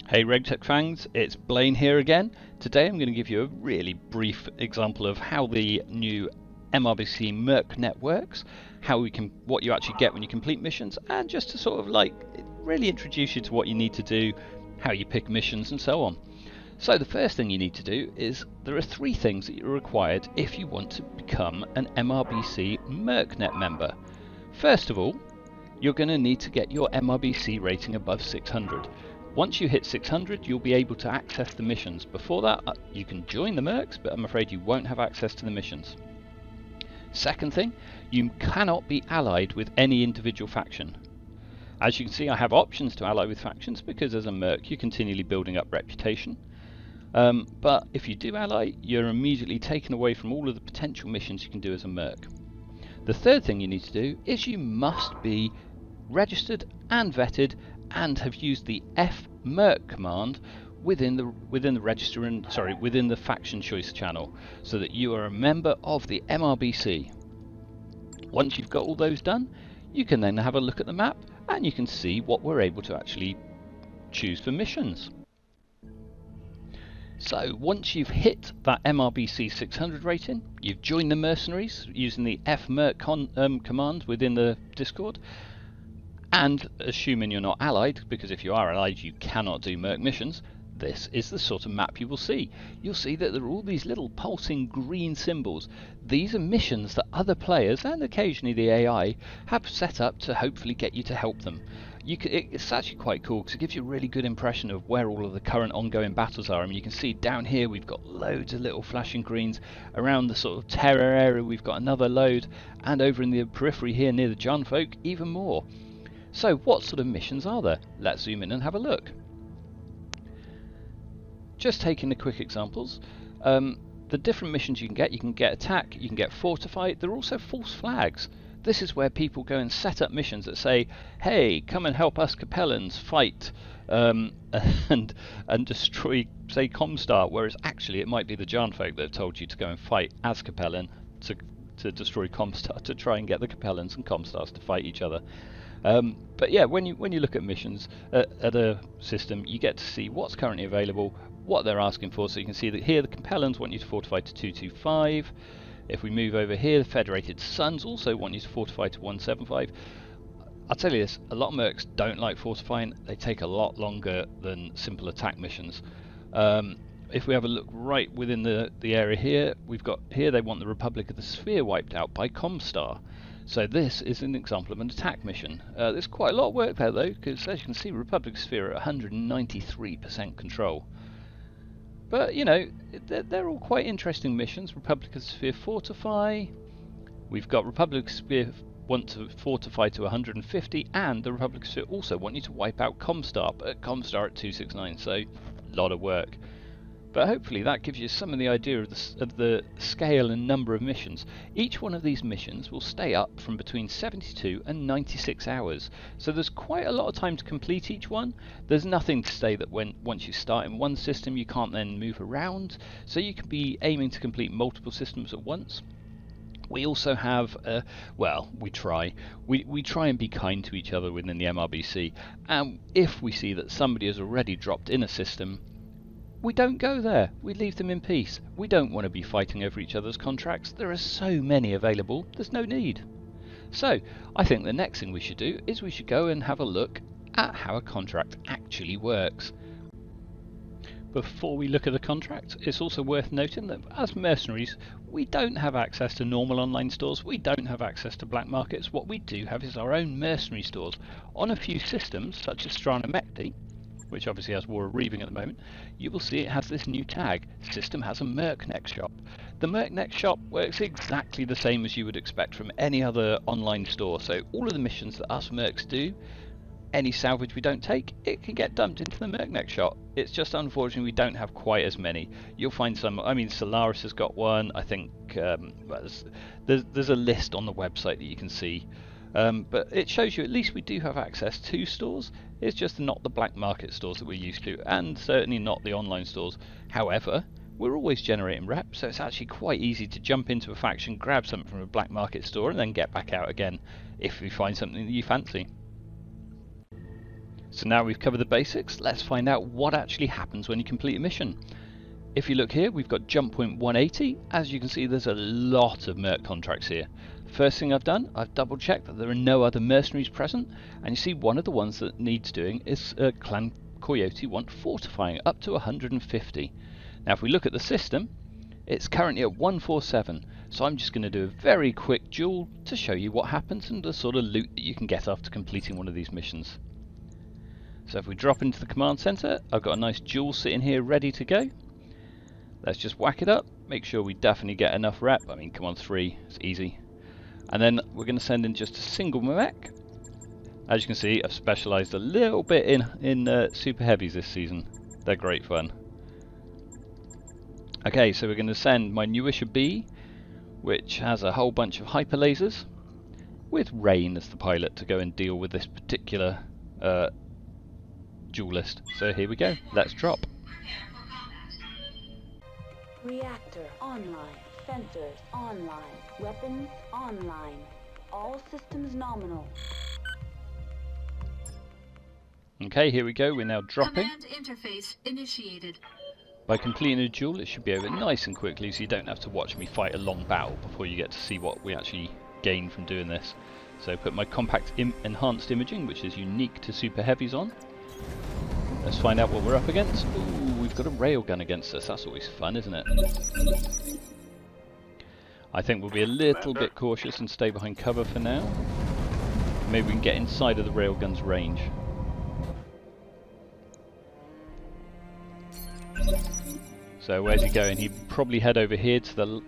Hey RogueTech fans, it's Blaine here again. Today I'm going to give you a really brief example of how the new MRBC MercNet works, what you actually get when you complete missions, and just to sort of really introduce you to what you need to do, how you pick missions and so on. So the first thing you need to do is there are 3 things that you're required if you want to become an MRBC MercNet member. First of all, you're going to need to get your MRBC rating above 600. Once you hit 600, you'll be able to access the missions. Before that, you can join the Mercs, but I'm afraid you won't have access to the missions. Second thing, you cannot be allied with any individual faction. As you can see, I have options to ally with factions because as a Merc, you're continually building up reputation. But if you do ally, you're immediately taken away from all of the potential missions you can do as a Merc. The third thing you need to do is you must be registered and vetted and have used the fmerc command within the faction choice channel, so that you are a member of the MRBC. Once you've got all those done, you can then have a look at the map and you can see what we're able to actually choose for missions. So once you've hit that MRBC 600 rating, you've joined the Mercenaries using the fmerc command within the Discord. And assuming you're not allied, because if you are allied you cannot do Merc missions, this is the sort of map you will see. You'll see that there are all these little pulsing green symbols. These are missions that other players, and occasionally the AI, have set up to hopefully get you to help them. It's actually quite cool because it gives you a really good impression of where all of the current ongoing battles are. I mean, you can see down here we've got loads of little flashing greens. Around the sort of terror area we've got another load, and over in the periphery here near the John folk even more. So what sort of missions are there? Let's zoom in and have a look. Just taking the quick examples, the different missions you can get attack, you can get fortify. There are also false flags. This is where people go and set up missions that say, hey, come and help us Capellans fight and destroy, say, Comstar, whereas actually it might be the John folk that have told you to go and fight as Capellan to destroy Comstar, to try and get the Capellans and Comstars to fight each other. But yeah, when you look at missions at a system, you get to see what's currently available, what they're asking for. So you can see that here the Capellans want you to fortify to 225. If we move over here, the Federated Sons also want you to fortify to 175. I'll tell you this, a lot of Mercs don't like fortifying. They take a lot longer than simple attack missions. If we have a look right within the area here, we've got here they want the Republic of the Sphere wiped out by Comstar. So this is an example of an attack mission. There's quite a lot of work there though, because as you can see, Republic Sphere at 193% control. But you know, they're all quite interesting missions. Republic of Sphere fortify. We've got Republic Sphere want to fortify to 150, and the Republic Sphere also want you to wipe out Comstar, but Comstar at 269. So a lot of work. But hopefully that gives you some of the idea of the scale and number of missions. Each one of these missions will stay up from between 72 and 96 hours. So there's quite a lot of time to complete each one. There's nothing to say that once you start in one system you can't then move around. So you can be aiming to complete multiple systems at once. We also have, well, we try and be kind to each other within the MRBC. And if we see that somebody has already dropped in a system, we don't go there, we leave them in peace. We don't want to be fighting over each other's contracts. There are so many available, there's no need. So, I think the next thing we should do is we should go and have a look at how a contract actually works. Before we look at a contract, it's also worth noting that as mercenaries, we don't have access to normal online stores, we don't have access to black markets. What we do have is our own mercenary stores. On a few systems, such as Strana Mekti, which obviously has War of Reaving at the moment, you will see it has this new tag. System has a MercNet shop. The MercNet shop works exactly the same as you would expect from any other online store. So all of the missions that us Mercs do, any salvage we don't take, it can get dumped into the MercNet shop. It's just unfortunately we don't have quite as many. You'll find some, I mean Solaris has got one, I think there's a list on the website that you can see. But it shows you at least we do have access to stores. It's just not the black market stores that we're used to, and certainly not the online stores. However, we're always generating rep, so it's actually quite easy to jump into a faction, grab something from a black market store, and then get back out again if you find something that you fancy. So now we've covered the basics, let's find out what actually happens when you complete a mission. If you look here, we've got jump point 180. As you can see, there's a lot of merc contracts here. First thing I've done, I've double checked that there are no other mercenaries present, and you see one of the ones that needs doing is Clan Coyote want fortifying up to 150. Now if we look at the system, it's currently at 147, so I'm just going to do a very quick duel to show you what happens and the sort of loot that you can get after completing one of these missions. So if we drop into the command center, I've got a nice duel sitting here ready to go. Let's just whack it up, make sure we definitely get enough rep. I mean, come on, 3, it's easy. And then we're going to send in just a single mech. As you can see, I've specialised a little bit in super heavies this season. They're great fun. Okay, so we're going to send my newisher B, which has a whole bunch of hyper lasers, with Rain as the pilot to go and deal with this particular duelist. So here we go, let's drop. Reactor online, sensors online, weapons online, all systems nominal. Okay, here we go, we're now dropping. Command interface initiated. By completing a duel, it should be over nice and quickly, so you don't have to watch me fight a long battle before you get to see what we actually gain from doing this. So put my compact enhanced imaging, which is unique to super heavies, on. Let's find out what we're up against. Ooh, we've got a railgun against us. That's always fun, isn't it? I think we'll be a little bit cautious and stay behind cover for now. Maybe we can get inside of the railgun's range. So where's he going? He'd probably head over here to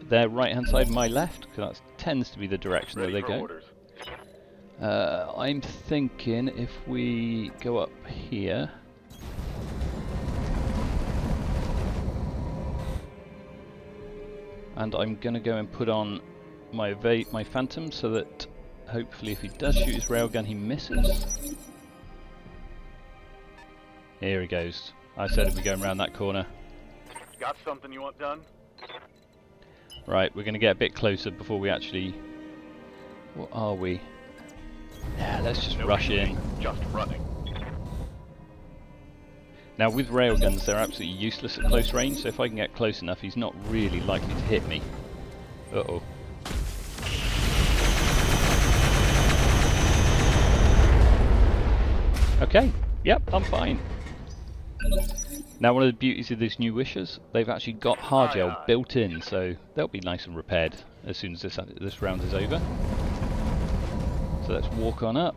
their right hand side, my left, because that tends to be the direction that they go. I'm thinking if we go up here. And I'm going to go and put on my Phantom so that hopefully if he does shoot his railgun he misses. Here he goes. I said he'd be going around that corner. Got something you want done? Right, we're going to get a bit closer before we actually... What are we? Yeah, let's just rush in. Just running. Now with railguns they're absolutely useless at close range, so if I can get close enough he's not really likely to hit me. Uh-oh. Okay, yep, I'm fine. Now one of the beauties of these new wishes, they've actually got hard gel built in, so they'll be nice and repaired as soon as this round is over. So let's walk on up.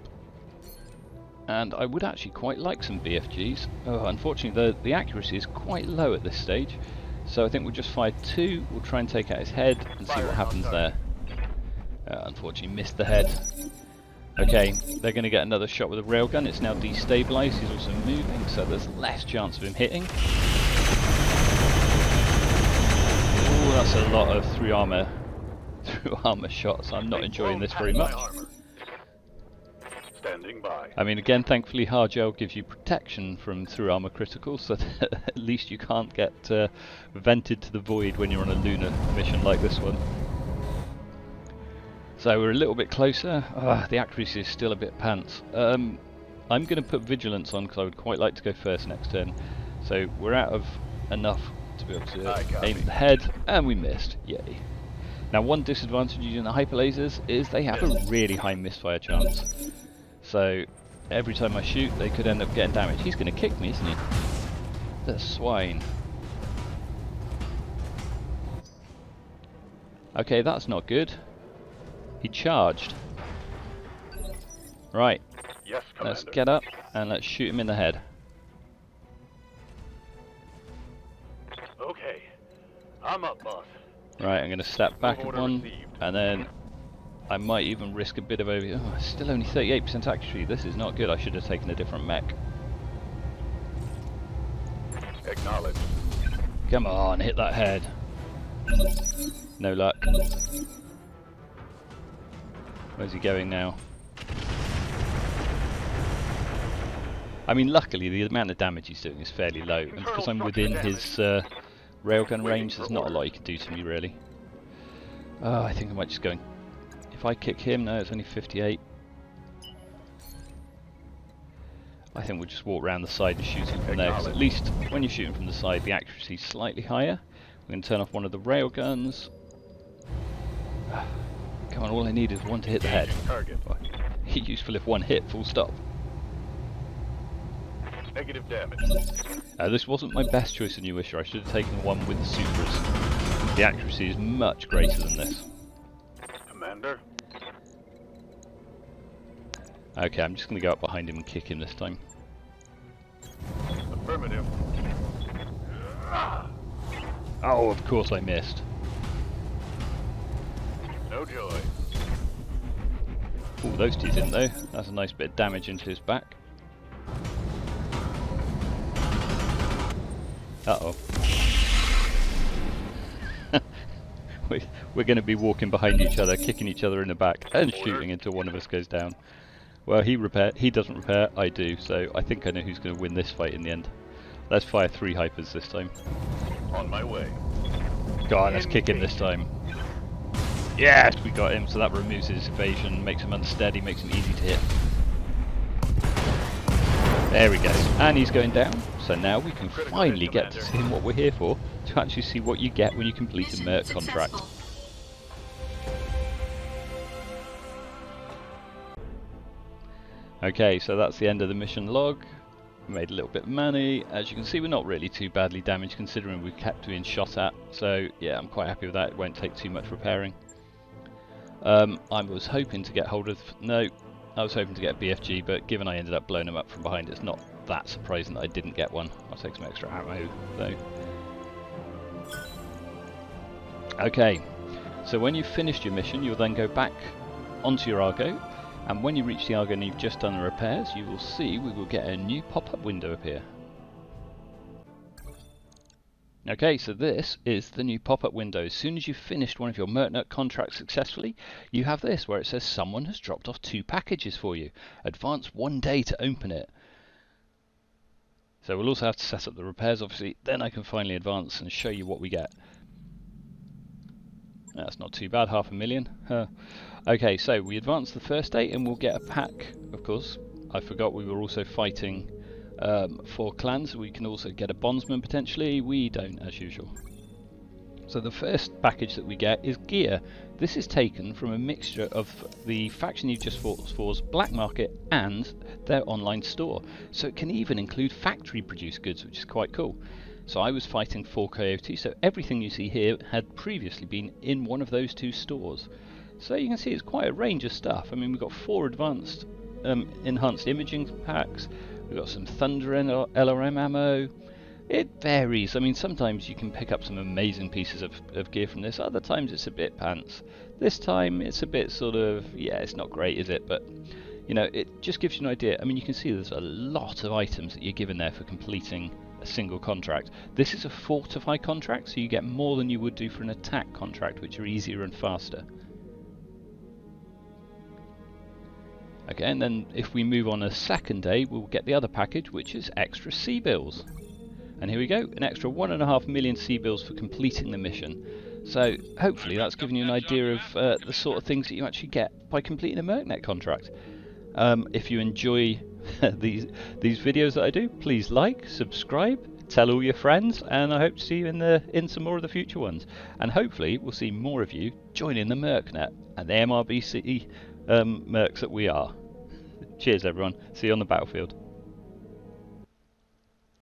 And I would actually quite like some BFGs. Oh, unfortunately the accuracy is quite low at this stage. So I think we'll just fire 2, we'll try and take out his head and see what happens there. Unfortunately missed the head. Okay, they're going to get another shot with a railgun. It's now destabilised, he's also moving, so there's less chance of him hitting. Oh, that's a lot of through armour shots. I'm not enjoying this very much. Standing by. I mean, again, thankfully hard gel gives you protection from through armour criticals, so that at least you can't get vented to the void when you're on a lunar mission like this one. So we're a little bit closer. The accuracy is still a bit pants. I'm going to put vigilance on because I would quite like to go first next turn. So we're out of enough to be able to aim at the head, and we missed. Yay. Now one disadvantage using the hyper lasers is they have a really high misfire chance. So every time I shoot they could end up getting damage. He's going to kick me, isn't he? The swine. Okay, that's not good. He charged. Right, Yes, Commander. let's get up and let's shoot him in the head. Okay, I'm up, boss. Right, I'm going to step back Order one, received. and then I might even risk a bit of over... Oh, still only 38% accuracy. This is not good. I should have taken a different mech. Acknowledged. Come on, hit that head. No luck. Where's he going now? I mean, luckily the amount of damage he's doing is fairly low, and because I'm within his railgun range, there's not a lot he can do to me, really. Oh, I think I might just go and... If I kick him, no, it's only 58. I think we'll just walk around the side and shoot him from there, because at least when you're shooting from the side the accuracy is slightly higher. We're going to turn off one of the rail guns. Come on, all I need is one to hit the head. Target. Useful if one hit, full stop. Negative damage. This wasn't my best choice of new issue. I should have taken the one with the supers. The accuracy is much greater than this. Commander. Okay, I'm just going to go up behind him and kick him this time. Affirmative. Oh, of course I missed. No joy. Oh, those two didn't though. That's a nice bit of damage into his back. Uh-oh. We're going to be walking behind each other, kicking each other in the back, and shooting until one of us goes down. Well, he doesn't repair, I do, so I think I know who's going to win this fight in the end. Let's fire 3 hypers this time. On my way. Go on, let's kick him this time. Yes, we got him, so that removes his evasion, makes him unsteady, makes him easy to hit. There we go, and he's going down. So now we can finally get to see what we're here for, to actually see what you get when you complete a Merc contract. Okay, so that's the end of the mission log. We made a little bit of money. As you can see, we're not really too badly damaged considering we kept being shot at. So yeah, I'm quite happy with that. It won't take too much repairing. I was hoping to get hold of... No, I was hoping to get a BFG, but given I ended up blowing them up from behind, it's not that surprising that I didn't get one. I'll take some extra ammo though. Okay, so when you've finished your mission, you'll then go back onto your Argo, and when you reach the Argo and you've just done the repairs, you will see we will get a new pop-up window appear. Okay, so this is the new pop-up window. As soon as you've finished one of your MercNet contracts successfully, you have this where it says someone has dropped off 2 packages for you. Advance 1 day to open it. So we'll also have to set up the repairs, obviously. Then I can finally advance and show you what we get. That's not too bad, 500,000. Huh. Okay, so we advance the first day and we'll get a pack, of course. I forgot we were also fighting 4 clans. We can also get a bondsman potentially. We don't, as usual. So the first package that we get is gear. This is taken from a mixture of the faction you just fought for's black market and their online store. So it can even include factory produced goods, which is quite cool. So I was fighting 4 Coyote, so everything you see here had previously been in one of those 2 stores. So you can see it's quite a range of stuff. I mean, we've got 4 advanced enhanced imaging packs. We've got some Thunder LRM ammo. It varies. I mean, sometimes you can pick up some amazing pieces of gear from this. Other times it's a bit pants. This time it's a bit sort of, yeah, it's not great, is it? But, you know, it just gives you an idea. I mean, you can see there's a lot of items that you're given there for completing a single contract. This is a fortify contract, so you get more than you would do for an attack contract, which are easier and faster. Okay, and then if we move on a second day, we'll get the other package, which is extra C-bills. And here we go, an extra 1.5 million C-bills for completing the mission. So hopefully that's given you an idea of the sort of things that you actually get by completing a MercNet contract. If you enjoy these videos that I do, please like, subscribe, tell all your friends, and I hope to see you in some more of the future ones. And hopefully we'll see more of you joining the MercNet and the MRBC Mercs that we are. Cheers everyone, see you on the battlefield.